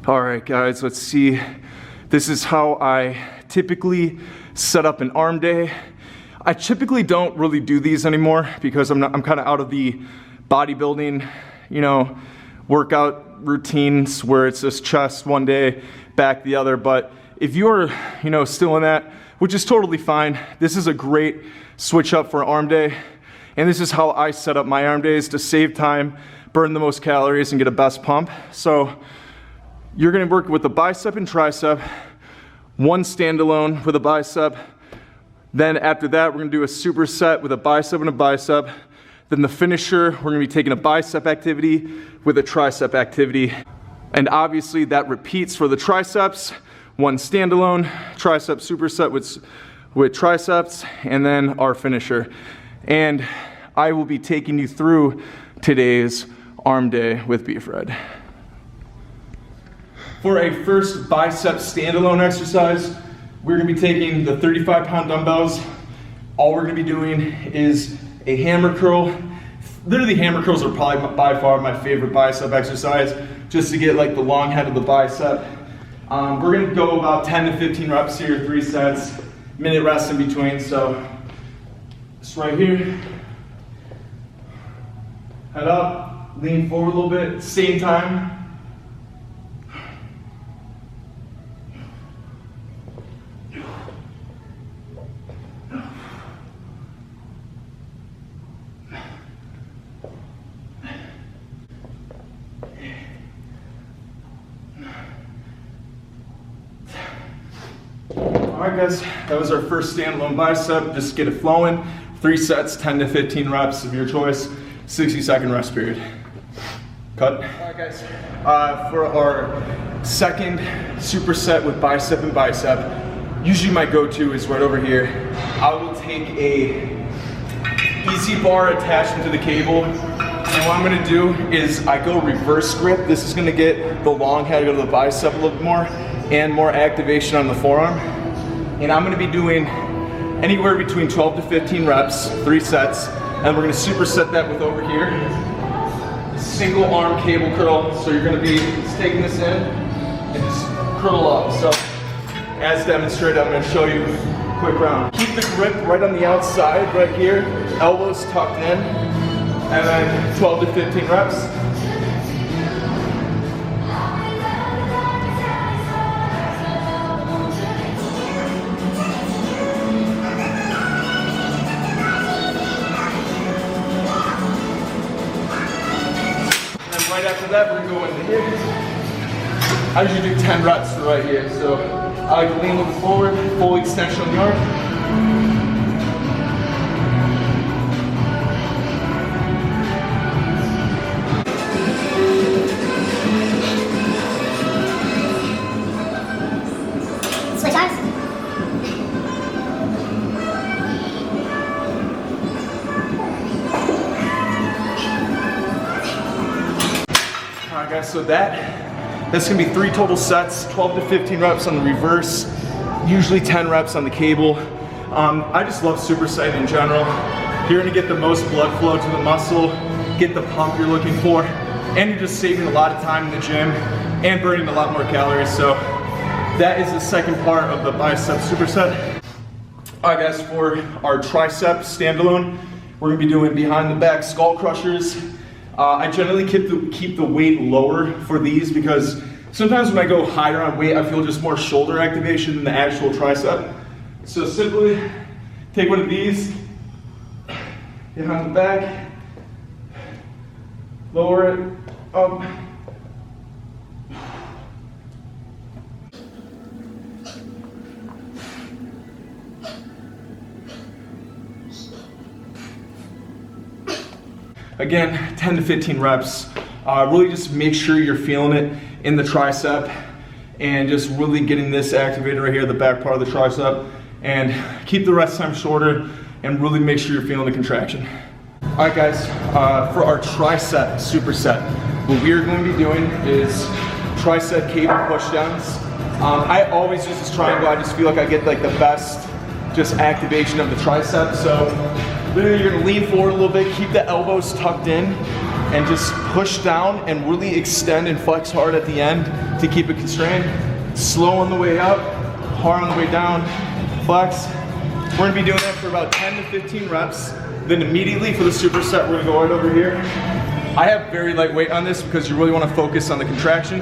All right, guys, let's see. This is how I typically set up an arm day. I typically don't really do these anymore because I'm kind of out of the bodybuilding, workout routines where it's just chest one day, back the other. But if you're, still in that, which is totally fine, this is a great switch up for arm day. And this is how I set up my arm days to save time, burn the most calories, and get a best pump. So you're gonna work with a bicep and tricep, one standalone with a bicep. Then after that, we're gonna do a superset with a bicep and a bicep. Then the finisher, we're gonna be taking a bicep activity with a tricep activity. And obviously that repeats for the triceps, one standalone, tricep superset with triceps, and then our finisher. And I will be taking you through today's arm day with Bfred. For a first bicep standalone exercise, we're gonna be taking the 35-pound dumbbells. All we're gonna be doing is a hammer curl. Literally, hammer curls are probably by far my favorite bicep exercise, just to get like the long head of the bicep. We're gonna go about 10 to 15 reps here, 3 sets, minute rest in between. So just right here, head up, lean forward a little bit, same time. All right, guys, that was our first standalone bicep. Just get it flowing. 3 sets, 10 to 15 reps of your choice, 60-second rest period. Cut. All right, guys, for our second superset with bicep and bicep, usually my go-to is right over here. I will take a easy bar attachment to the cable, and what I'm gonna do is I go reverse grip. This is gonna get the long head of the bicep a little bit more and more activation on the forearm. And I'm gonna be doing anywhere between 12 to 15 reps, 3 sets, and we're gonna superset that with over here, single arm cable curl. So you're gonna be just taking this in and just curl up. So as demonstrated, I'm gonna show you a quick round. Keep the grip right on the outside, right here, elbows tucked in, and then 12 to 15 reps. Right after that, we're gonna go into here. I usually do 10 reps right here. So I like to lean a little forward, full extension on the arm. Switch arms. Alright guys, so that's gonna be 3 total sets, 12 to 15 reps on the reverse, usually 10 reps on the cable. I just love supersetting in general. You're gonna get the most blood flow to the muscle, get the pump you're looking for, and you're just saving a lot of time in the gym and burning a lot more calories. So that is the second part of the bicep superset. Alright guys, for our tricep standalone, we're gonna be doing behind the back skull crushers. I generally keep the weight lower for these because sometimes when I go higher on weight, I feel just more shoulder activation than the actual tricep. So simply take one of these, behind the back, lower it, up. Again, 10 to 15 reps. Really just make sure you're feeling it in the tricep and just really getting this activated right here, the back part of the tricep, and keep the rest time shorter and really make sure you're feeling the contraction. All right guys, for our tricep superset, what we are going to be doing is tricep cable pushdowns. I always use this triangle. I just feel like I get like the best just activation of the tricep. So literally you're gonna lean forward a little bit, keep the elbows tucked in, and just push down and really extend and flex hard at the end to keep it constrained. Slow on the way up, hard on the way down, flex. We're gonna be doing that for about 10 to 15 reps. Then immediately for the superset, we're gonna go right over here. I have very light weight on this because you really wanna focus on the contraction.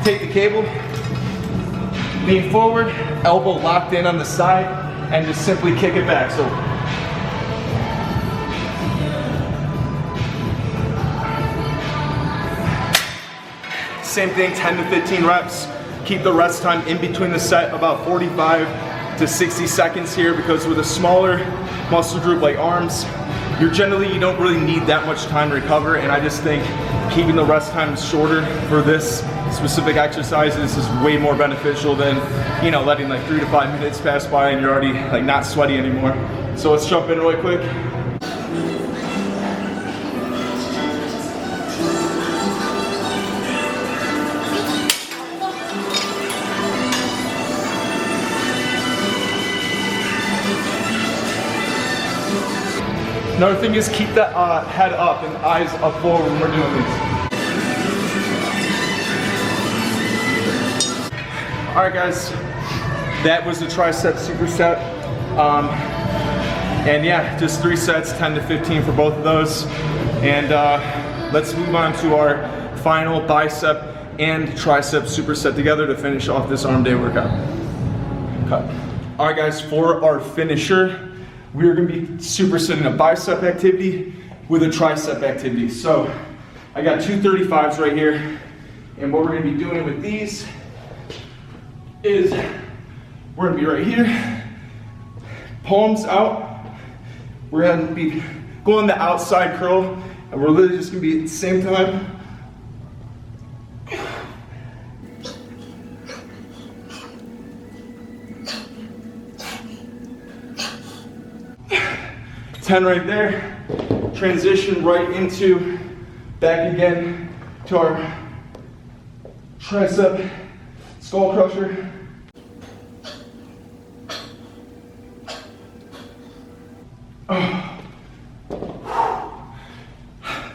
Take the cable, lean forward, elbow locked in on the side, and just simply kick it back. So same thing, 10 to 15 reps. Keep the rest time in between the set about 45 to 60 seconds here, because with a smaller muscle group like arms, you don't really need that much time to recover, and I just think keeping the rest time shorter for this specific exercises is way more beneficial than, you know, letting like 3 to 5 minutes pass by and you're already like not sweaty anymore. So let's jump in really quick. Another thing is keep that head up and eyes up forward when we're doing these. All right, guys, that was the tricep superset. And yeah, just 3 sets, 10 to 15 for both of those. And let's move on to our final bicep and tricep superset together to finish off this arm day workout. Cut. All right, guys, for our finisher, we are gonna be supersetting a bicep activity with a tricep activity. So I got 2 35s right here. And what we're gonna be doing with these is we're gonna be right here, palms out. We're gonna be going the outside curl, and we're literally just gonna be at the same time. Ten right there. Transition right into back again to our tricep skull crusher. Oh.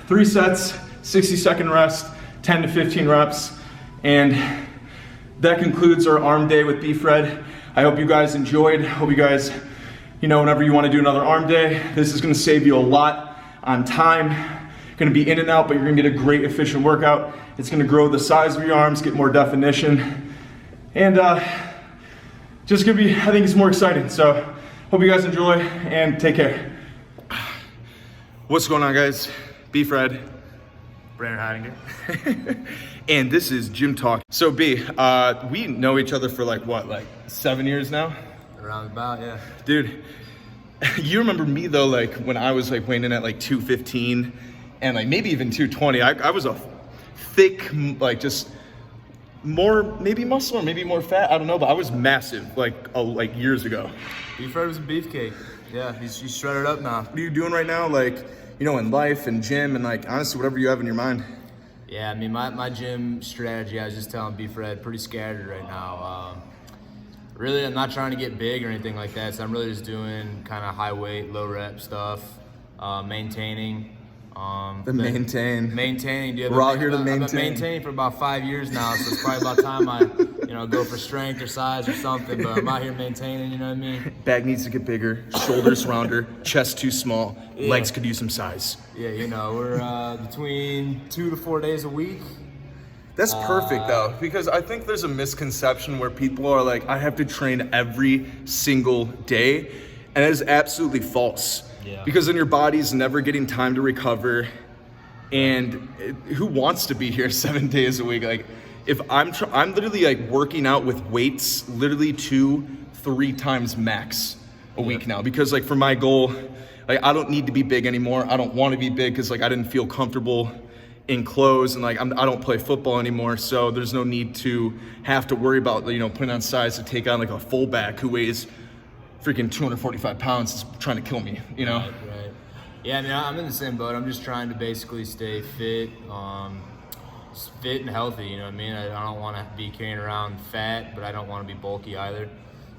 3 sets, 60-second rest, 10 to 15 reps, and that concludes our arm day with Bfred. I hope you guys enjoyed. Hope you guys, you know, whenever you want to do another arm day, this is going to save you a lot on time. Going to be in and out, but you're going to get a great efficient workout. It's going to grow the size of your arms, get more definition, and just going to be, I think it's more exciting. So hope you guys enjoy and take care. What's going on, guys? Bfred. Brandon Heidinger. And this is Gym Talk. So B, we know each other for like 7 years now? Around about, yeah. Dude, you remember me though, like when I was like weighing in at like 215 and like maybe even 220. I was a thick, like just more maybe muscle or maybe more fat. I don't know, but I was massive like years ago. Bfred was a beefcake. Yeah, he's shredded up now. What are you doing right now? Like, you know, in life and gym and like honestly whatever you have in your mind. Yeah, I mean my gym strategy, I was just telling Bfred, pretty scattered right now. Really, I'm not trying to get big or anything like that, so I'm really just doing kind of high weight, low rep stuff, maintaining. Maintaining. Dude, We're out here to maintain. I've been maintaining for about 5 years now, so it's probably about time I, go for strength or size or something. But I'm out here maintaining. You know what I mean? Back needs to get bigger, shoulders rounder, chest too small, legs could use some size. Yeah, we're between 2 to 4 days a week. That's perfect though, because I think there's a misconception where people are like, I have to train every single day, and it is absolutely false. Yeah. Because then your body's never getting time to recover, and who wants to be here 7 days a week? Like, if I'm literally like working out with weights, literally 2-3 times max a week now, because like for my goal, like I don't need to be big anymore. I don't want to be big because like I didn't feel comfortable in clothes, and like I don't play football anymore, so there's no need to have to worry about putting on size to take on like a fullback who weighs freaking 245 pounds is trying to kill me, Right. Yeah, I mean, I'm in the same boat. I'm just trying to basically stay fit, fit and healthy. You know what I mean? I don't want to be carrying around fat, but I don't want to be bulky either.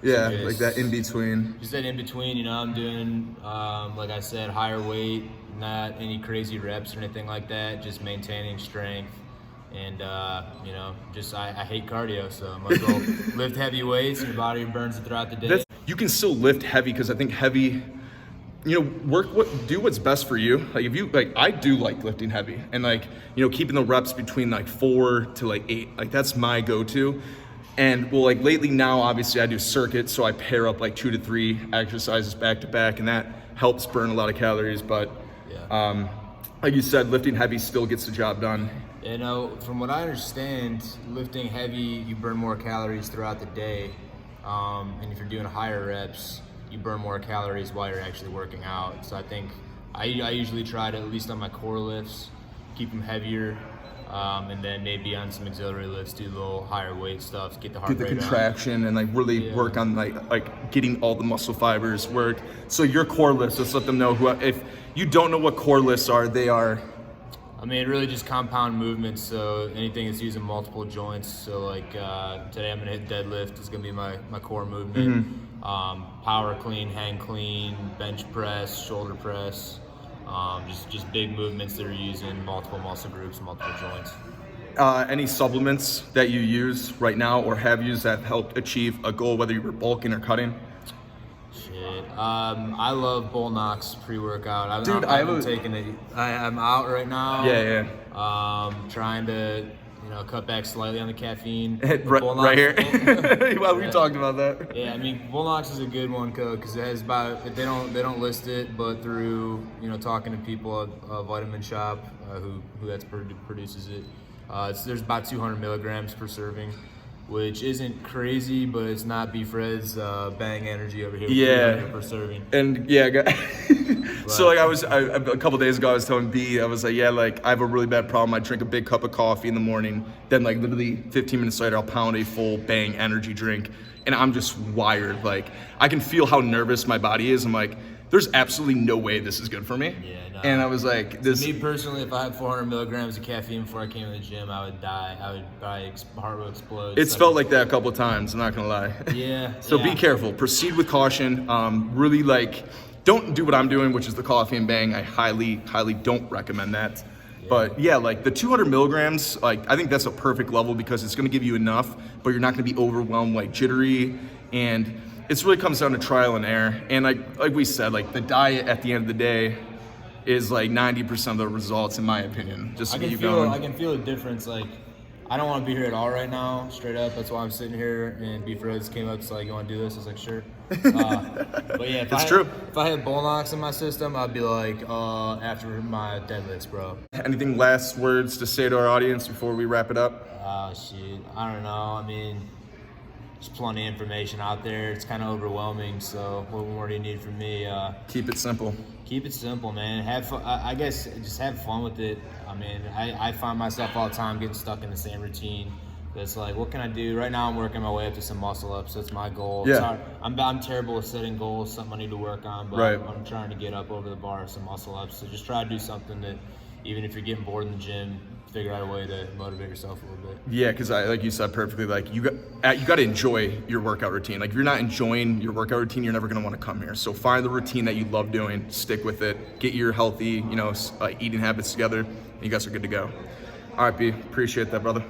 Yeah, so like that in between. Just that in between. I'm doing, like I said, higher weight, not any crazy reps or anything like that. Just maintaining strength, And, you know, just I hate cardio, so I might as well lift heavy weights, your body burns it throughout the day. You can still lift heavy because I think heavy, you know, do what's best for you. Like if you, like, I do like lifting heavy and like, you know, keeping the reps between like 4 to like 8, like that's my go-to. And well, like lately now, obviously I do circuit, so I pair up like 2 to 3 exercises back to back, and that helps burn a lot of calories. But like you said, lifting heavy still gets the job done. You know, from what I understand, lifting heavy, you burn more calories throughout the day. And if you're doing higher reps, you burn more calories while you're actually working out. So I think I usually try to, at least on my core lifts, keep them heavier. And then maybe on some auxiliary lifts, do a little higher weight stuff, get the heart rate Get the contraction and like really work on like getting all the muscle fibers work. So your core lifts, let's let them know if you don't know what core lifts are, they are. I mean, really just compound movements, so anything that's using multiple joints. So like today I'm gonna hit deadlift, it's gonna be my core movement. Power clean, hang clean, bench press, shoulder press. Just big movements that are using multiple muscle groups, multiple joints. Any supplements that you use right now or have used that helped achieve a goal, whether you were bulking or cutting? Shit. I love Bull Knox pre-workout. Dude, I'm taking it. I'm out right now. Yeah. Trying to, you know, cut back slightly on the caffeine. right here. Well, we talked about that. Yeah, I mean, Bull Knox is a good one because it has about, they don't list it, but through, you know, talking to people at Vitamin Shop who produces it, there's about 200 milligrams per serving, which isn't crazy, but it's not Bfred's bang energy over here. Yeah. Per serving. And yeah, so like a couple days ago, I was telling B, I was like, yeah, like I have a really bad problem. I drink a big cup of coffee in the morning, then like literally 15 minutes later, I'll pound a full bang energy drink, and I'm just wired. Like I can feel how nervous my body is. I'm like, there's absolutely no way this is good for me. Yeah, no. And I was like, Me personally, if I had 400 milligrams of caffeine before I came to the gym, I would die. I would probably, heart would explode. It's felt like that a couple of times, I'm not gonna lie. Yeah. So be careful, proceed with caution. Really like, don't do what I'm doing, which is the coffee and bang. I highly don't recommend that. Yeah. But yeah, like the 200 milligrams, like I think that's a perfect level because it's gonna give you enough, but you're not gonna be overwhelmed, like jittery, and it really comes down to trial and error. And like we said, like the diet at the end of the day is like 90% of the results, in my opinion. Just to get you going. I can feel a difference. Like I don't want to be here at all right now, straight up. That's why I'm sitting here. And Bfred came up, so like, you want to do this? I was like, sure. But yeah, if I had Bull Knox in my system, I'd be like, after my deadlifts, bro. Anything last words to say to our audience before we wrap it up? Shit, I don't know. I mean, there's plenty of information out there. It's kind of overwhelming. So what more do you need from me? Keep it simple. Keep it simple, man. Have fun. I guess just have fun with it. I mean, I find myself all the time getting stuck in the same routine. It's like, what can I do? Right now I'm working my way up to some muscle ups. That's my goal. Yeah. I'm terrible with setting goals, something I need to work on, but I'm trying to get up over the bar of some muscle ups. So just try to do something that, even if you're getting bored in the gym, figure out a way to motivate yourself a little bit. Yeah, because like you said perfectly, like you got to enjoy your workout routine. Like if you're not enjoying your workout routine, you're never going to want to come here. So find the routine that you love doing, stick with it, get your healthy, eating habits together, and you guys are good to go. All right, B, appreciate that, brother.